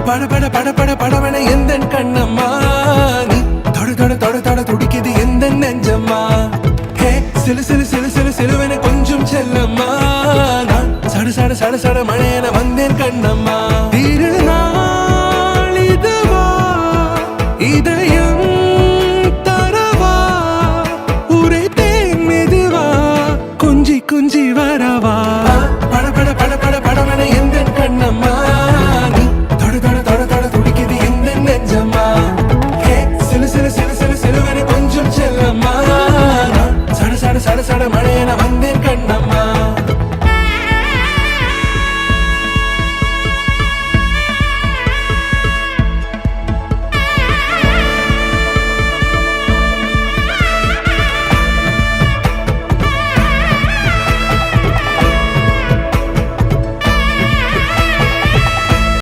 பட பட பட பட படவன எந்த கண்ணம்மா நீ தொட தொட தொட தொட துடிக்குது எந்த நெஞ்சம்மா ஹே சிலு சிலு சிலு சிலு சிலுவன கொஞ்சம் செல்லம்மா நான் சட சட சட சட மழையன வந்தேன் கண்ணம்மா